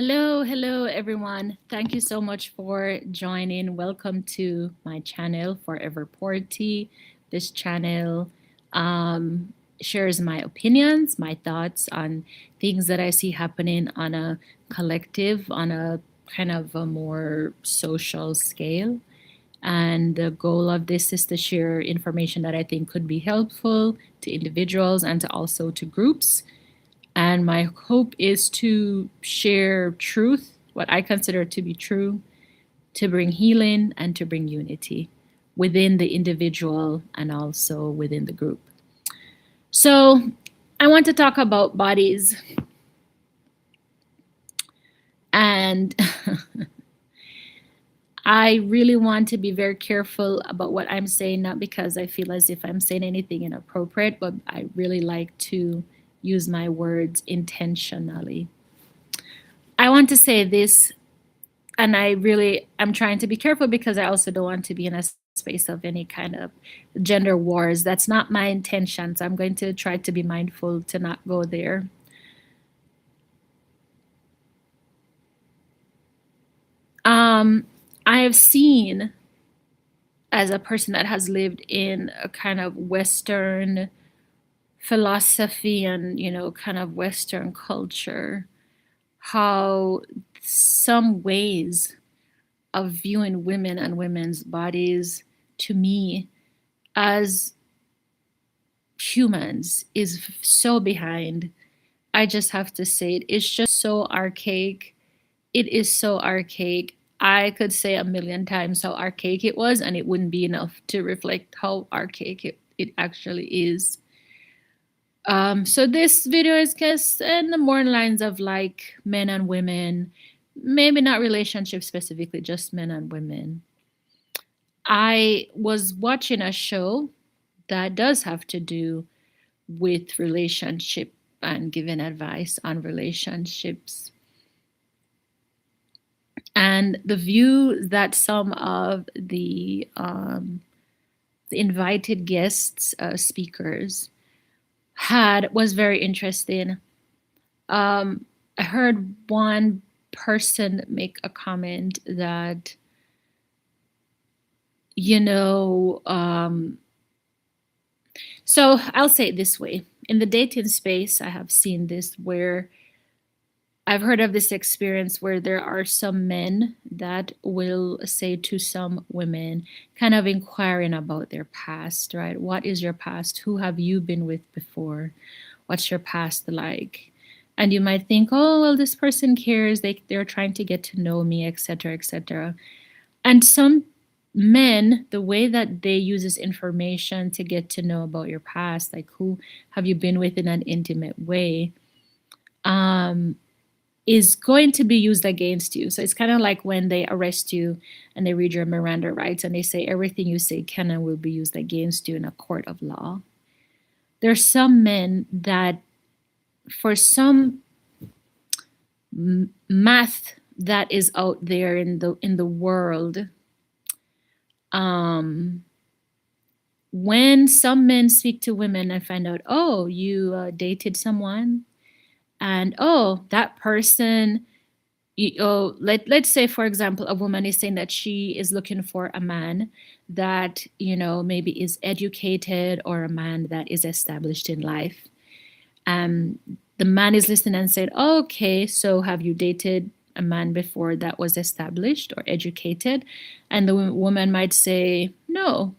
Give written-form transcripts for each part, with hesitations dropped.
Hello everyone. Thank you so much for joining. Welcome to my channel, Forever Porty. This channel um, shares my opinions, my thoughts on things that I see happening on a collective, on a kind of a more social scale. And the goal of this is to share information that I think could be helpful to individuals and to also to groups. And my hope is to share truth, what I consider to be true, to bring healing and to bring unity within the individual and also within the group. So, I want to talk about bodies. And I really want to be very careful about what I'm saying, not because I feel as if I'm saying anything inappropriate, but I really like to use my words intentionally. I want to say this, and I'm trying to be careful because I also don't want to be in a space of any kind of gender wars. That's not my intention. So I'm going to try to be mindful to not go there. I have seen, as a person that has lived in a kind of Western philosophy and, kind of Western culture, how some ways of viewing women and women's bodies to me as humans is so behind. I just have to say it. It's just so archaic. It is so archaic. I could say a million times how archaic it was, and it wouldn't be enough to reflect how archaic it actually is. So this video is just in the more lines of like men and women, maybe not relationships specifically, just men and women. I was watching a show that does have to do with relationship and giving advice on relationships. And the view that some of the invited guests, speakers, had was very interesting. I heard one person make a comment that, so I'll say it this way. In the dating space, I have seen this where I've heard of this experience where there are some men that will say to some women, kind of inquiring about their past, right? What is your past? Who have you been with before? What's your past like? And you might think, oh, well, this person cares. They're trying to get to know me, etc., etc. And some men, the way that they use this information to get to know about your past, like who have you been with in an intimate way, is going to be used against you. So it's kind of like when they arrest you and they read your Miranda rights and they say everything you say can and will be used against you in a court of law. There's some men that, for some math that is out there in the world, when some men speak to women and find out, oh, you dated someone, and oh, that person, let's say, for example, a woman is saying that she is looking for a man that, maybe is educated or a man that is established in life. The man is listening and said, oh, okay, so have you dated a man before that was established or educated? And the woman might say, no.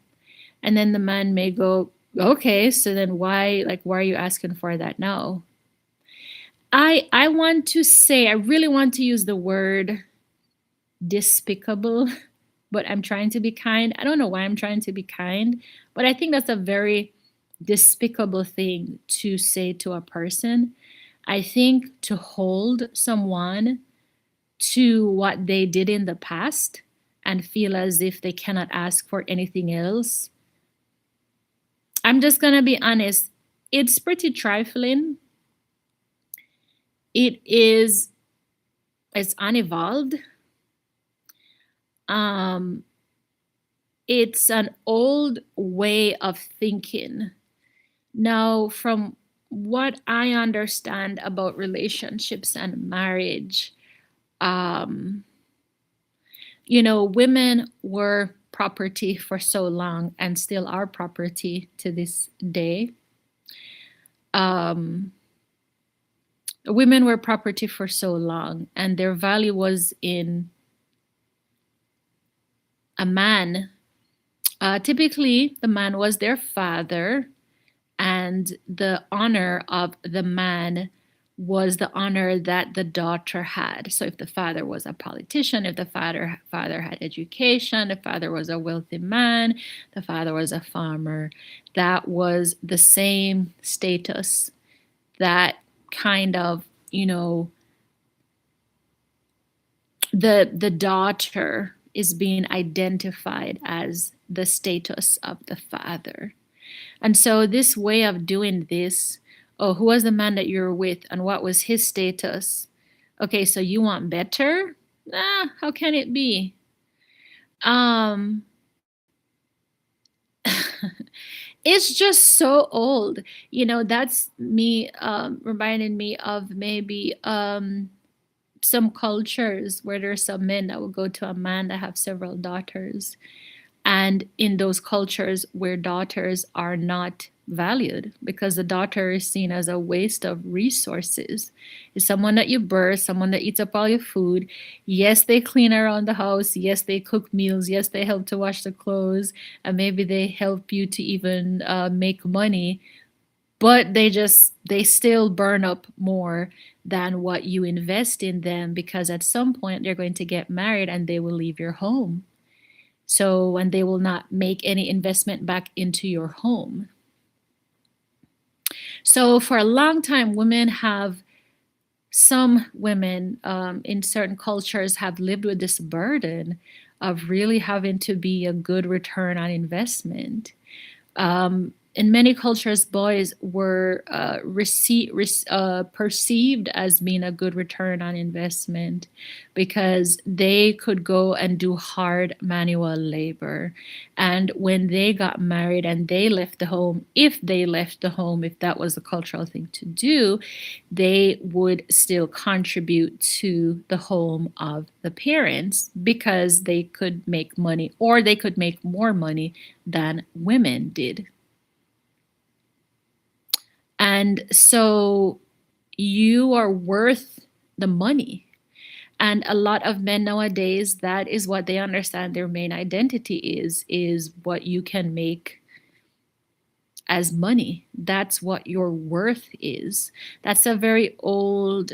And then the man may go, okay, so then why are you asking for that now? I want to say, I really want to use the word despicable, but I'm trying to be kind. I don't know why I'm trying to be kind, but I think that's a very despicable thing to say to a person. I think to hold someone to what they did in the past and feel as if they cannot ask for anything else. I'm just going to be honest. It's pretty trifling. It's unevolved. It's an old way of thinking. Now, from what I understand about relationships and marriage, um, women were property for so long and still are property to this day. Um, women were property for so long, and their value was in a man. Typically, the man was their father, and the honor of the man was the honor that the daughter had. So if the father was a politician, if the father had education, the father was a wealthy man, the father was a farmer, that was the same status. That kind of, the daughter is being identified as the status of the father. And so this way of doing this, oh, who was the man that you were with and what was his status? Okay, so you want better? How can it be? It's just so old. That's me reminding me of maybe some cultures where there's some men that will go to a man that have several daughters. And in those cultures where daughters are not valued because the daughter is seen as a waste of resources. It's someone that you birth, someone that eats up all your food. Yes, they clean around the house. Yes, they cook meals. Yes, they help to wash the clothes. And maybe they help you to even make money. But they still burn up more than what you invest in them, because at some point they're going to get married and they will leave your home. So, and they will not make any investment back into your home. So for a long time, some women in certain cultures have lived with this burden of really having to be a good return on investment. In many cultures, boys were perceived as being a good return on investment because they could go and do hard manual labor. And when they got married and they left the home, if that was a cultural thing to do, they would still contribute to the home of the parents because they could make money, or they could make more money than women did. And so you are worth the money. And a lot of men nowadays, that is what they understand their main identity is what you can make as money. That's what your worth is. That's a very old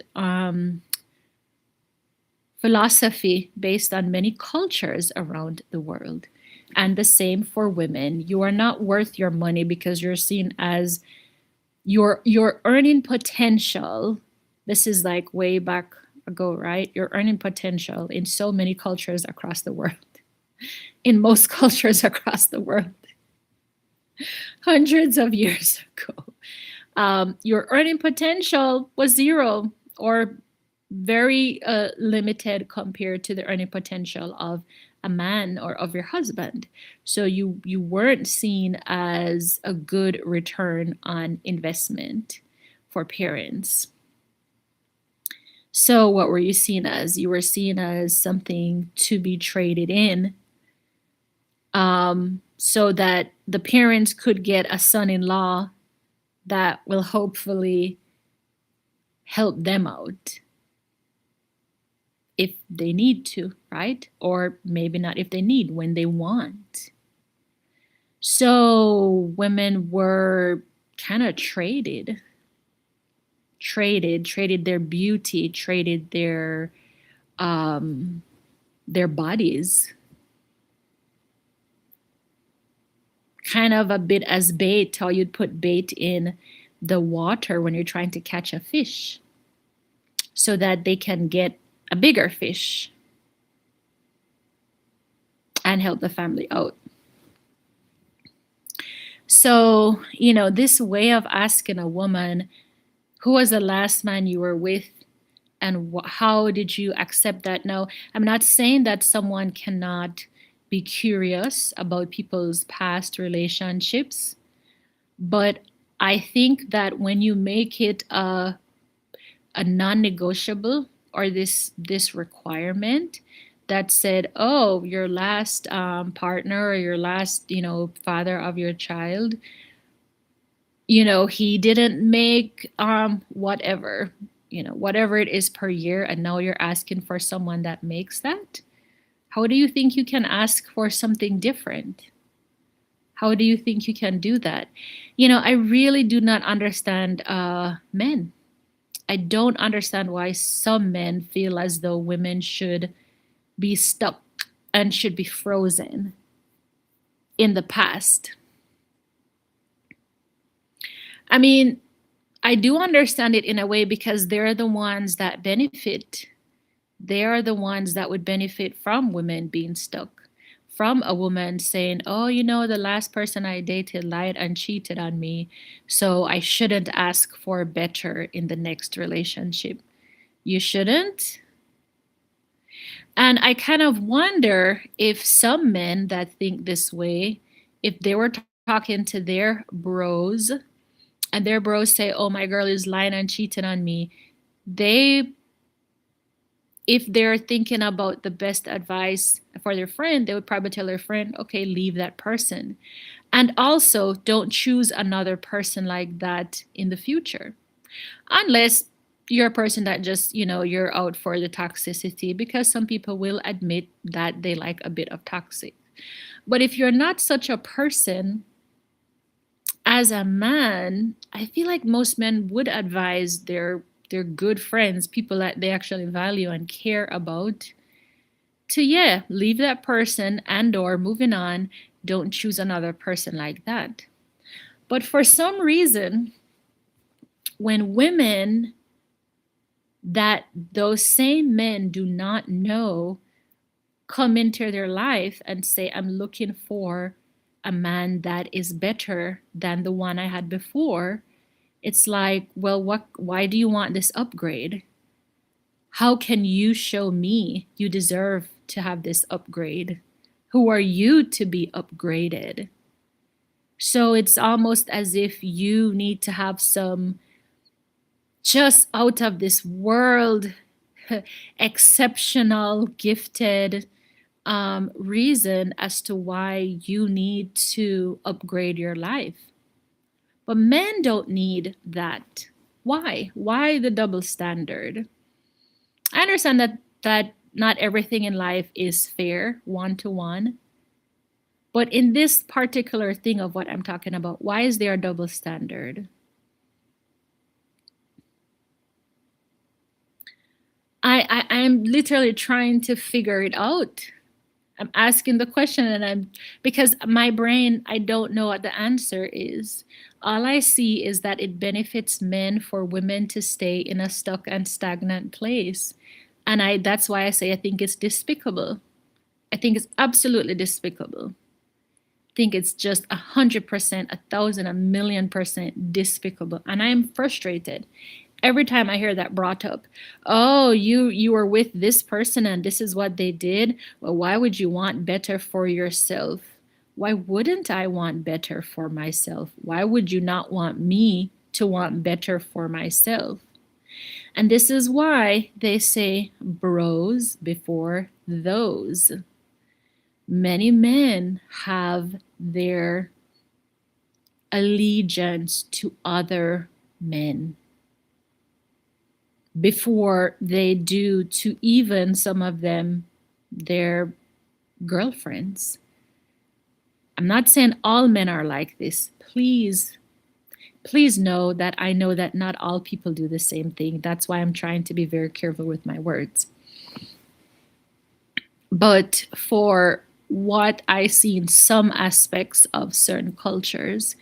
philosophy based on many cultures around the world. And the same for women. You are not worth your money because you're seen as your earning potential. This is like way back ago, right? Your earning potential in so many cultures across the world, in most cultures across the world, hundreds of years ago, your earning potential was zero or very limited compared to the earning potential of a man or of your husband. So you weren't seen as a good return on investment for parents. So what were you seen as? You were seen as something to be traded in, so that the parents could get a son-in-law that will hopefully help them out if they need to, right? Or maybe not if they need, when they want. So women were kind of traded their beauty, traded their bodies, kind of a bit as bait, how you'd put bait in the water when you're trying to catch a fish so that they can get a bigger fish and help the family out. So, this way of asking a woman, who was the last man you were with and how did you accept that? Now, I'm not saying that someone cannot be curious about people's past relationships, but I think that when you make it a non-negotiable, or this requirement that said, oh, your last partner or your last, father of your child, he didn't make whatever, whatever it is per year, and now you're asking for someone that makes that. How do you think you can ask for something different? How do you think you can do that? I really do not understand men. I don't understand why some men feel as though women should be stuck and should be frozen in the past. I mean, I do understand it in a way because they're the ones that benefit. They are the ones that would benefit from women being stuck, from a woman saying, oh, the last person I dated lied and cheated on me, so I shouldn't ask for better in the next relationship. You shouldn't? And I kind of wonder if some men that think this way, if they were talking to their bros and their bros say, oh, my girl is lying and cheating on me, if they're thinking about the best advice for their friend, they would probably tell their friend, okay, leave that person. And also, don't choose another person like that in the future. Unless you're a person that just, you're out for the toxicity, because some people will admit that they like a bit of toxic. But if you're not such a person, as a man, I feel like most men would advise their good friends, people that they actually value and care about, to leave that person and or moving on. Don't choose another person like that. But for some reason, when women that those same men do not know come into their life and say, I'm looking for a man that is better than the one I had before, it's like, well, why do you want this upgrade? How can you show me you deserve to have this upgrade? Who are you to be upgraded? So it's almost as if you need to have some just out of this world, exceptional, gifted reason as to why you need to upgrade your life. But men don't need that. Why? Why the double standard? I understand that not everything in life is fair one to one. But in this particular thing of what I'm talking about, why is there a double standard? I'm literally trying to figure it out. I'm asking the question and because my brain, I don't know what the answer is. All I see is that it benefits men for women to stay in a stuck and stagnant place. And that's why I say I think it's despicable. I think it's absolutely despicable. I think it's just 100%, 1,000, 1,000,000% despicable. And I am frustrated every time I hear that brought up. Oh, you were with this person and this is what they did. Well, why would you want better for yourself? Why wouldn't I want better for myself? Why would you not want me to want better for myself? And this is why they say bros before those. Many men have their allegiance to other men before they do to even some of them their girlfriends. I'm not saying all men are like this. Please know that I know that not all people do the same thing. That's why I'm trying to be very careful with my words. But for what I see in some aspects of certain cultures,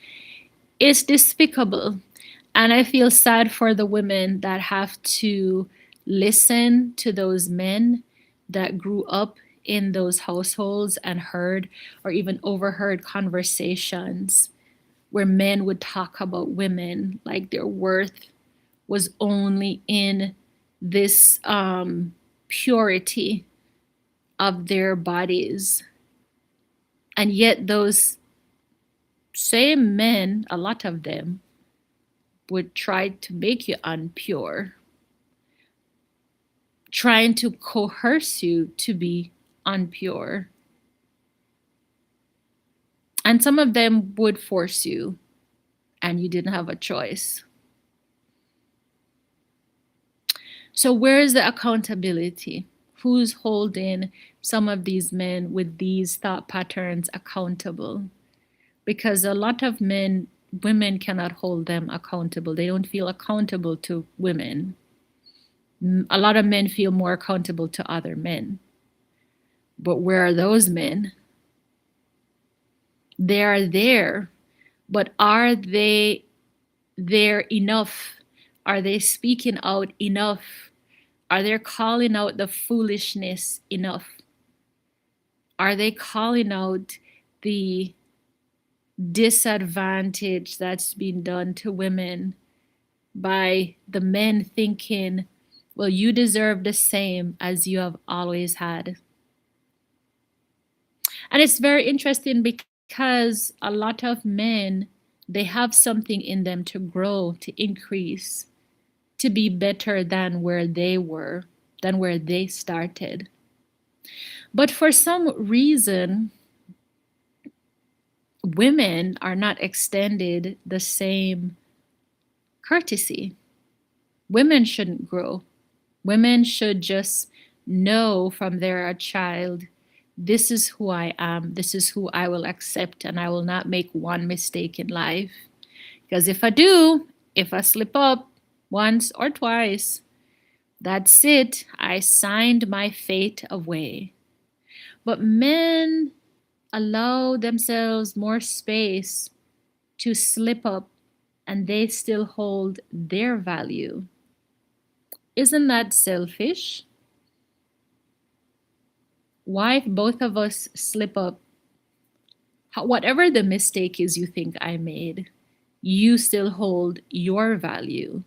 it's despicable. And I feel sad for the women that have to listen to those men that grew up in those households and heard or even overheard conversations where men would talk about women like their worth was only in this purity of their bodies. And yet those same men, a lot of them, would try to make you unpure, trying to coerce you to be unpure. And some of them would force you, and you didn't have a choice. So where is the accountability? Who's holding some of these men with these thought patterns accountable? Because a lot of women cannot hold them accountable. They don't feel accountable to women. A lot of men feel more accountable to other men. But where are those men? They are there, but are they there enough? Are they speaking out enough? Are they calling out the foolishness enough? Are they calling out the disadvantage that's been done to women by the men thinking, well, you deserve the same as you have always had? And it's very interesting because a lot of men, they have something in them to grow, to increase, to be better than where they were, than where they started. But for some reason, women are not extended the same courtesy. Women shouldn't grow. Women should just know from they're a child, this is who I am, this is who I will accept, and I will not make one mistake in life. Because if I do, if I slip up once or twice, that's it. I signed my fate away. But men allow themselves more space to slip up, and they still hold their value. Isn't that selfish? Why, if both of us slip up, whatever the mistake is you think I made, you still hold your value?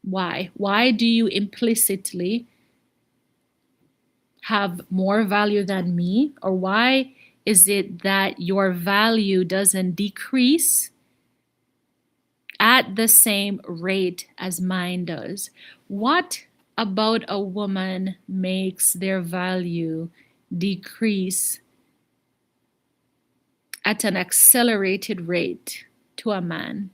Why? Why do you implicitly have more value than me? Or why is it that your value doesn't decrease at the same rate as mine does? What about a woman makes their value decrease at an accelerated rate to a man?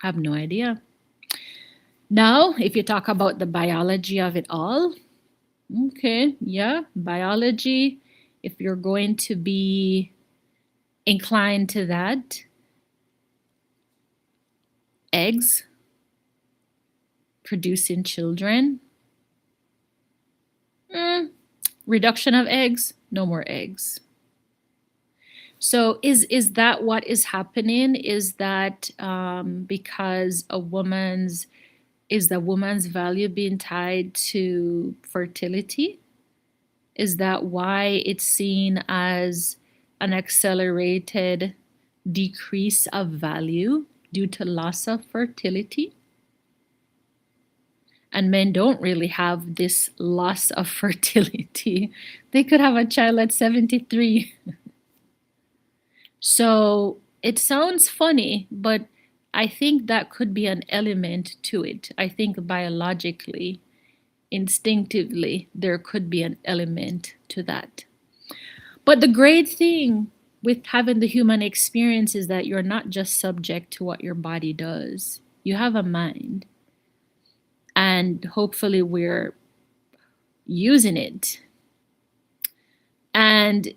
I have no idea. Now, if you talk about the biology of it all, okay, yeah, biology, if you're going to be inclined to that, eggs, producing children, reduction of eggs, no more eggs. So is that what is happening? Is that because is the woman's value being tied to fertility? Is that why it's seen as an accelerated decrease of value due to loss of fertility? And men don't really have this loss of fertility. They could have a child at 73. So it sounds funny, but I think that could be an element to it. I think biologically, instinctively, there could be an element to that. But the great thing with having the human experience is that you're not just subject to what your body does. You have a mind. And hopefully we're using it. And,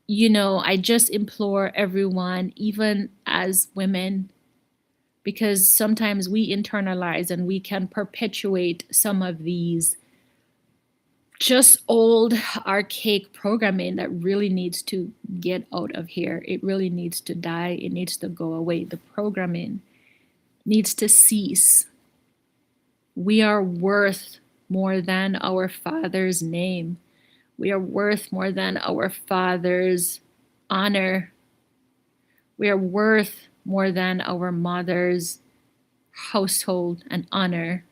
I just implore everyone, even as women, because sometimes we internalize and we can perpetuate some of these just old archaic programming that really needs to get out of here. It really needs to die. It needs to go away. The programming needs to cease. We are worth more than our father's name. We are worth more than our father's honor. We are worth more than our mother's household and honor.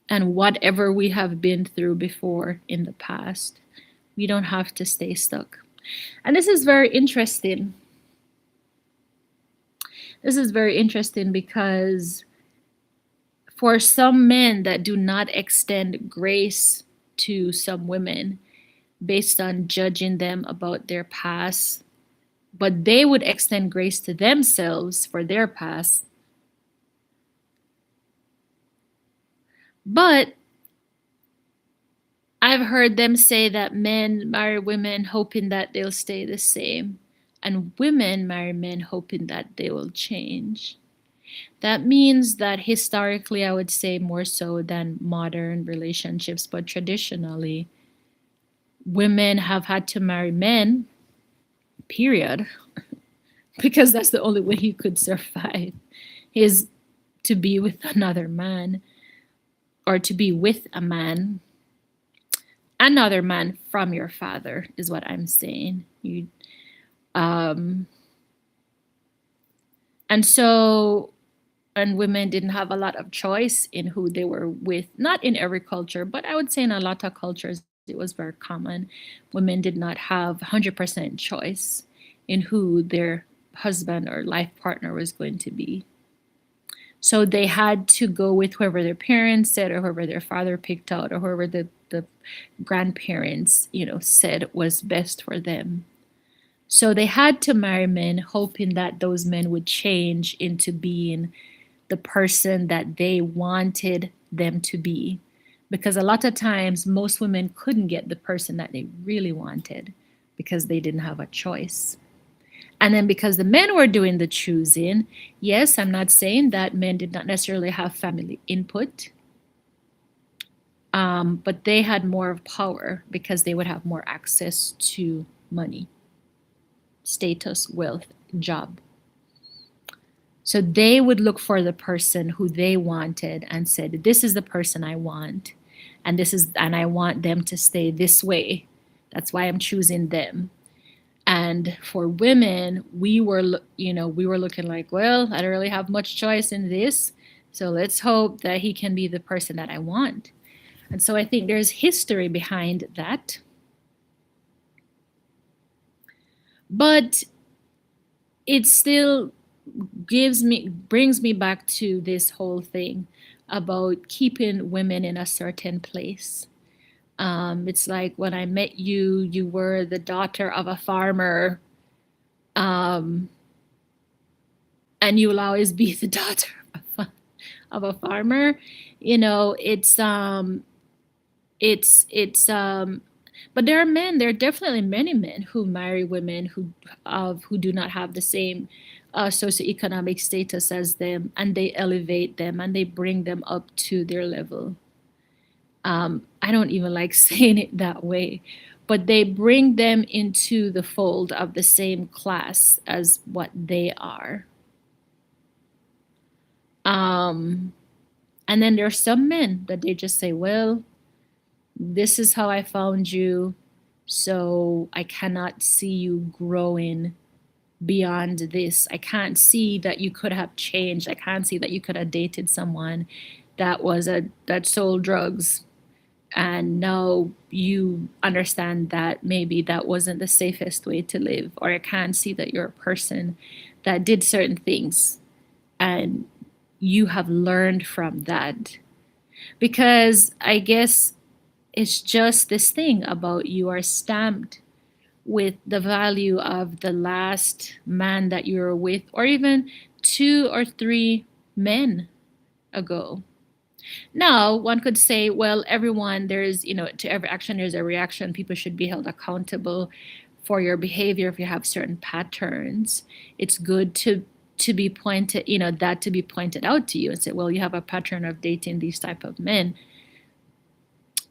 And whatever we have been through before in the past, we don't have to stay stuck. And this is very interesting This is very interesting because for some men that do not extend grace to some women based on judging them about their past, but they would extend grace to themselves for their past. But I've heard them say that men marry women hoping that they'll stay the same, and women marry men hoping that they will change. That means that historically, I would say more so than modern relationships, but traditionally, women have had to marry men, period, because that's the only way you could survive is to be with another man or to be with a man, another man from your father is what I'm saying. You um and so and women didn't have a lot of choice in who they were with, not in every culture, but I would say in a lot of cultures it was very common. Women did not have 100% choice in who their husband or life partner was going to be. So they had to go with whoever their parents said or whoever their father picked out or whoever the grandparents, said was best for them. So they had to marry men hoping that those men would change into being the person that they wanted them to be. Because a lot of times, most women couldn't get the person that they really wanted because they didn't have a choice. And then because the men were doing the choosing, yes, I'm not saying that men did not necessarily have family input, but they had more of power because they would have more access to money, status, wealth, job. So they would look for the person who they wanted and said, this is the person I want. And I want them to stay this way. That's why I'm choosing them. And for women, we were looking like, well, I don't really have much choice in this. So let's hope that he can be the person that I want. And so I think there's history behind that. But it still brings me back to this whole thing about keeping women in a certain place. It's like when I met you, you were the daughter of a farmer, and you will always be the daughter of a farmer. It's but there are definitely many men who marry women who do not have the same socioeconomic status as them, and they elevate them and they bring them up to their level. I don't even like saying it that way, but they bring them into the fold of the same class as what they are. Um, and then there are some men that they just say, well, this is how I found you, so I cannot see you growing beyond this. I can't see that you could have changed. I can't see that you could have dated someone that sold drugs, and now you understand that maybe that wasn't the safest way to live. Or I can't see that you're a person that did certain things and you have learned from that. Because I guess it's just this thing about you are stamped with the value of the last man that you were with, or even 2 or 3 men ago. Now, one could say, well, to every action, there's a reaction. People should be held accountable for your behavior if you have certain patterns. It's good to be pointed, that to be pointed out to you and say, well, you have a pattern of dating these type of men.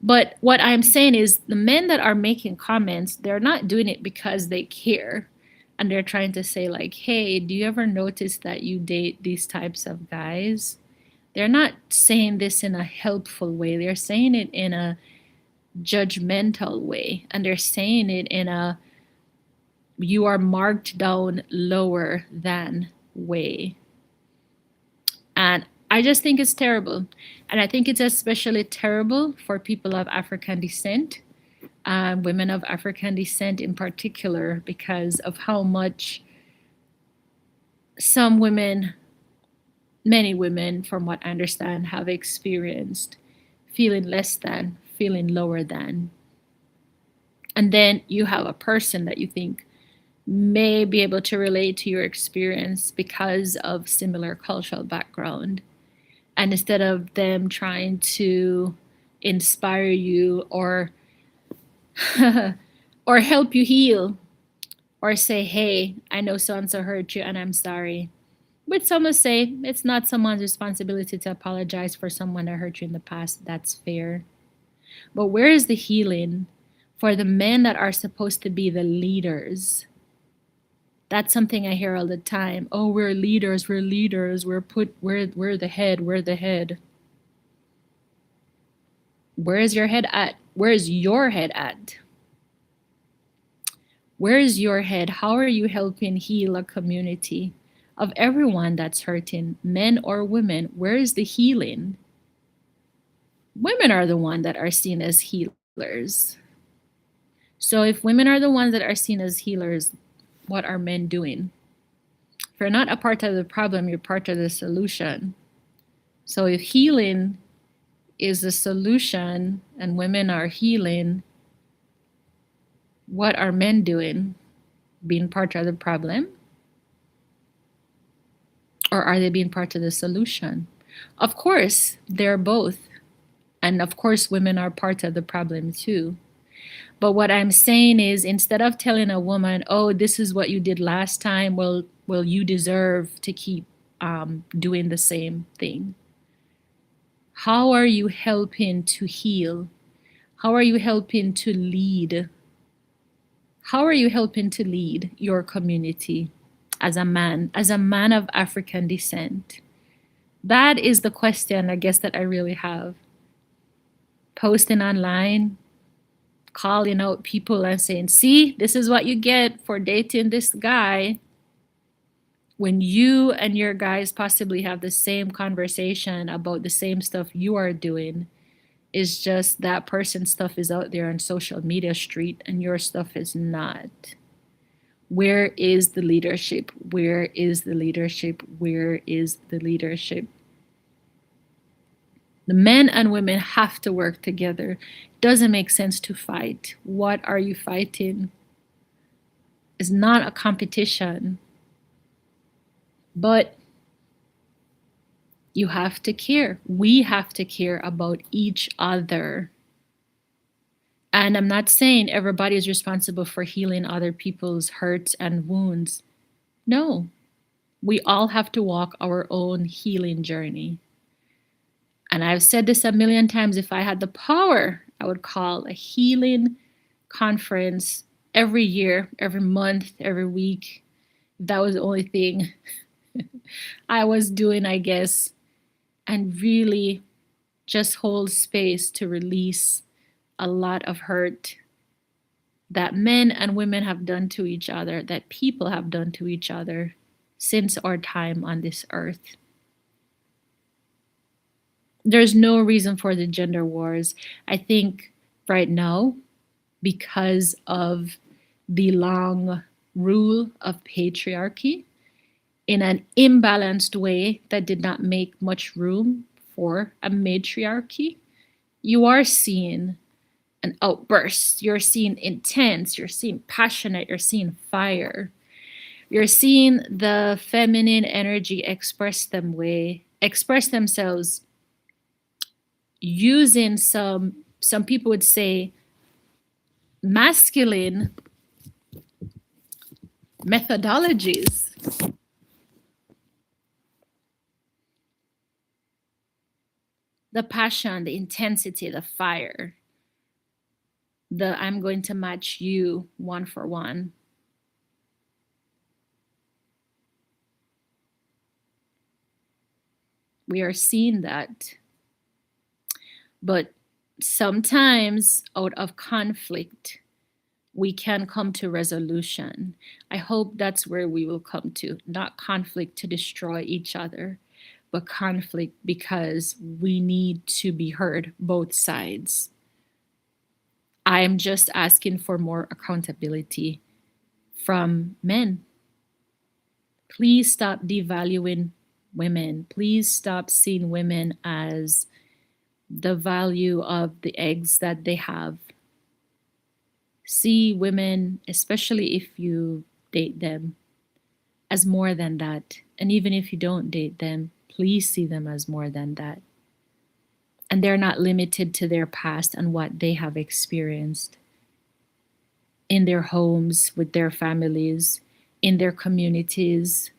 But what I'm saying is the men that are making comments, they're not doing it because they care. And they're trying to say, like, hey, do you ever notice that you date these types of guys? They're not saying this in a helpful way. They're saying it in a judgmental way. And they're saying it in a you are marked down lower than way. And I just think it's terrible. And I think it's especially terrible for people of African descent, women of African descent in particular, because of how much some women, many women, from what I understand, have experienced feeling less than, feeling lower than. And then you have a person that you think may be able to relate to your experience because of similar cultural background. And instead of them trying to inspire you or or help you heal or say, hey, I know so and so hurt you and I'm sorry. But some will say it's not someone's responsibility to apologize for someone that hurt you in the past. That's fair. But where is the healing for the men that are supposed to be the leaders? That's something I hear all the time. Oh, we're leaders, we're the head, we're the head. Where is your head at? Where is your head at? Where is your head? How are you helping heal a community of everyone that's hurting, men or women? Where is the healing? Women are the ones that are seen as healers. So if women are the ones that are seen as healers, what are men doing? If you're not a part of the problem, you're part of the solution. So if healing is the solution and women are healing, what are men doing? Being part of the problem? Or are they being part of the solution? Of course, they're both. And of course, women are part of the problem too. But what I'm saying is, instead of telling a woman, oh, this is what you did last time, well, you deserve to keep doing the same thing. How are you helping to heal? How are you helping to lead? How are you helping to lead your community as a man of African descent? That is the question, I guess, that I really have. Posting online, calling out people and saying, see, this is what you get for dating this guy. When you and your guys possibly have the same conversation about the same stuff you are doing, it's just that person's stuff is out there on social media street and your stuff is not. Where is the leadership? Where is the leadership? Where is the leadership? The men and women have to work together. It doesn't make sense to fight. What are you fighting? It's not a competition. But you have to care. We have to care about each other. And I'm not saying everybody is responsible for healing other people's hurts and wounds. No, we all have to walk our own healing journey. And I've said this a million times, if I had the power, I would call a healing conference every year, every month, every week. That was the only thing I was doing, I guess, and really just hold space to release a lot of hurt that men and women have done to each other, that people have done to each other since our time on this earth. There's no reason for the gender wars. I think right now, because of the long rule of patriarchy in an imbalanced way that did not make much room for a matriarchy, you are seeing an outburst. You're seeing intense, you're seeing passionate, you're seeing fire. You're seeing the feminine energy express themselves using some people would say masculine methodologies. The passion, the intensity, the fire, the I'm going to match you one for one. We are seeing that. But sometimes out of conflict, we can come to resolution. I hope that's where we will come to, not conflict to destroy each other, but conflict because we need to be heard, both sides. I am just asking for more accountability from men, Please stop devaluing women. Please stop seeing women as the value of the eggs that they have. See women, especially if you date them, as more than that. And even if you don't date them, please see them as more than that. And they're not limited to their past and what they have experienced in their homes, with their families, in their communities,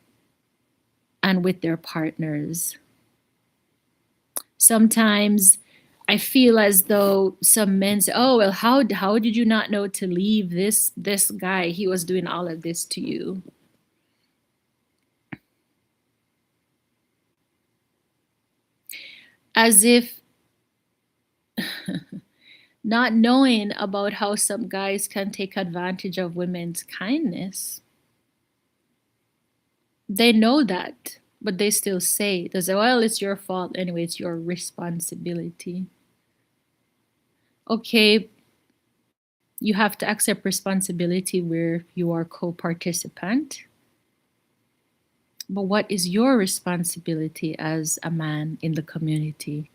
and with their partners. Sometimes I feel as though some men say, "Oh well, how did you not know to leave this guy? He was doing all of this to you." As if not knowing about how some guys can take advantage of women's kindness. They know that, but they still say, they say, well, it's your fault anyway, it's your responsibility. Okay, you have to accept responsibility where you are co-participant. But what is your responsibility as a man in the community?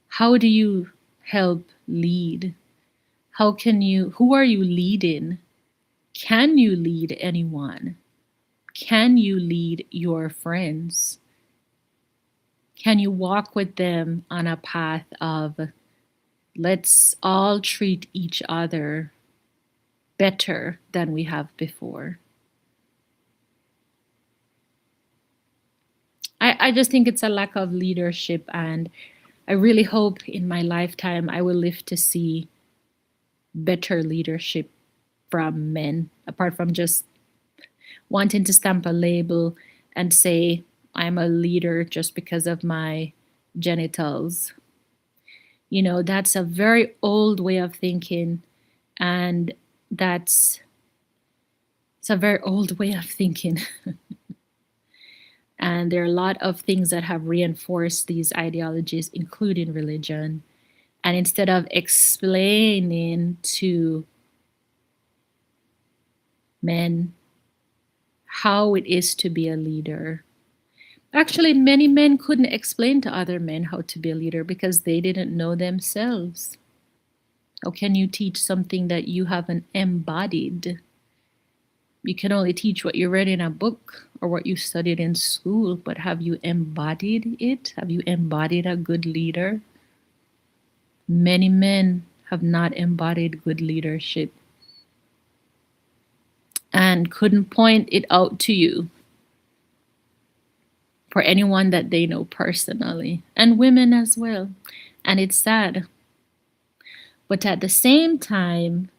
How do you help lead? Who are you leading? Can you lead anyone? Can you lead your friends? Can you walk with them on a path of let's all treat each other better than we have before? I just think it's a lack of leadership, and I really hope in my lifetime I will live to see better leadership from men, apart from just wanting to stamp a label and say I'm a leader just because of my genitals. You know, that's a very old way of thinking, and it's a very old way of thinking. And there are a lot of things that have reinforced these ideologies, including religion. And instead of explaining to men how it is to be a leader, actually, many men couldn't explain to other men how to be a leader because they didn't know themselves. How can you teach something that you haven't embodied? You can only teach what you read in a book or what you studied in school, but have you embodied it? Have you embodied a good leader? Many men have not embodied good leadership and couldn't point it out to you for anyone that they know personally, and women as well. And it's sad. But at the same time,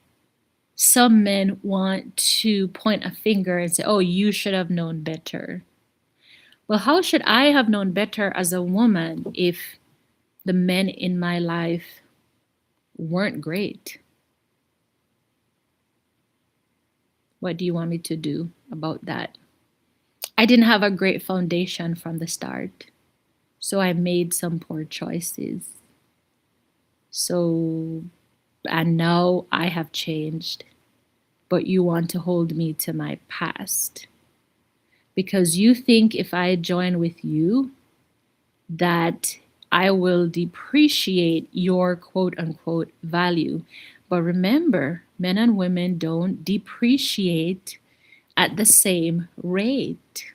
some men want to point a finger and say, oh, you should have known better. Well, how should I have known better as a woman if the men in my life weren't great? What do you want me to do about that? I didn't have a great foundation from the start, so I made some poor choices. And now I have changed, but you want to hold me to my past because you think if I join with you that I will depreciate your quote unquote value. But remember, men and women don't depreciate at the same rate.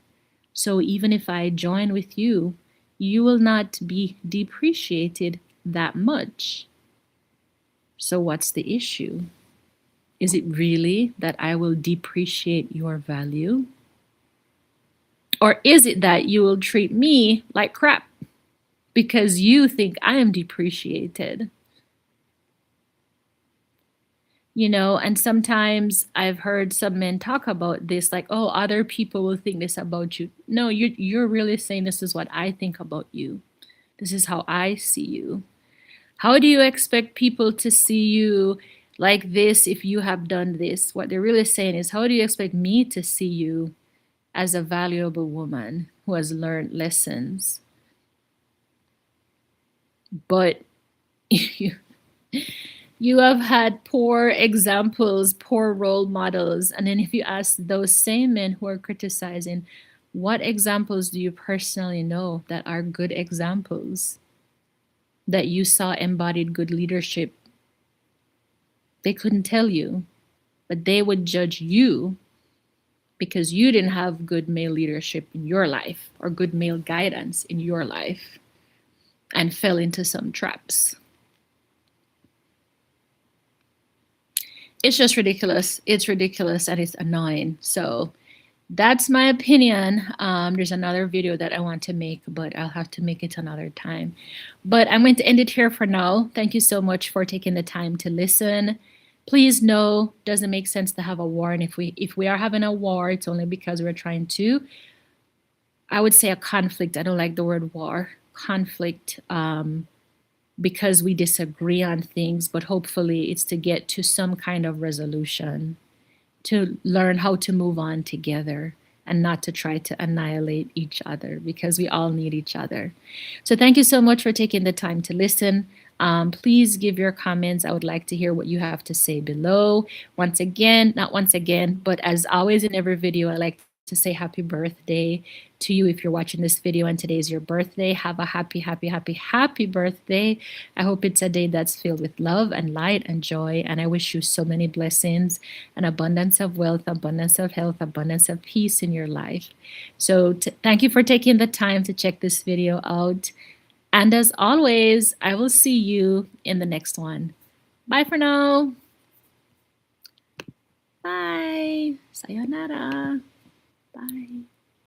So even if I join with you, you will not be depreciated that much. So what's the issue? Is it really that I will depreciate your value? Or is it that you will treat me like crap because you think I am depreciated? You know, and sometimes I've heard some men talk about this like, oh, other people will think this about you. No, you're really saying this is what I think about you. This is how I see you. How do you expect people to see you like this if you have done this? What they're really saying is, how do you expect me to see you as a valuable woman who has learned lessons? But you have had poor examples, poor role models. And then if you ask those same men who are criticizing, What examples do you personally know that are good examples that you saw embodied good leadership? They couldn't tell you, but they would judge you because you didn't have good male leadership in your life or good male guidance in your life and fell into some traps. It's just ridiculous. It's ridiculous and it's annoying. So that's my opinion. There's another video that I want to make, but I'll have to make it another time. But I'm going to end it here for now. Thank you so much for taking the time to listen. Please know, doesn't make sense to have a war. And if we are having a war, it's only because we're trying to, I would say a conflict. I don't like the word war. Conflict, because we disagree on things, but hopefully it's to get to some kind of resolution, to learn how to move on together and not to try to annihilate each other, because we all need each other. So thank you so much for taking the time to listen. Please give your comments. I would like to hear what you have to say below. Once again, not once again, but as always in every video, I like to say happy birthday to you if you're watching this video and today is your birthday. Have a happy, happy, happy, happy birthday. I hope it's a day that's filled with love and light and joy. And I wish you so many blessings, an abundance of wealth, abundance of health, abundance of peace in your life. So thank you for taking the time to check this video out. And as always, I will see you in the next one. Bye for now. Bye. Sayonara. Bye.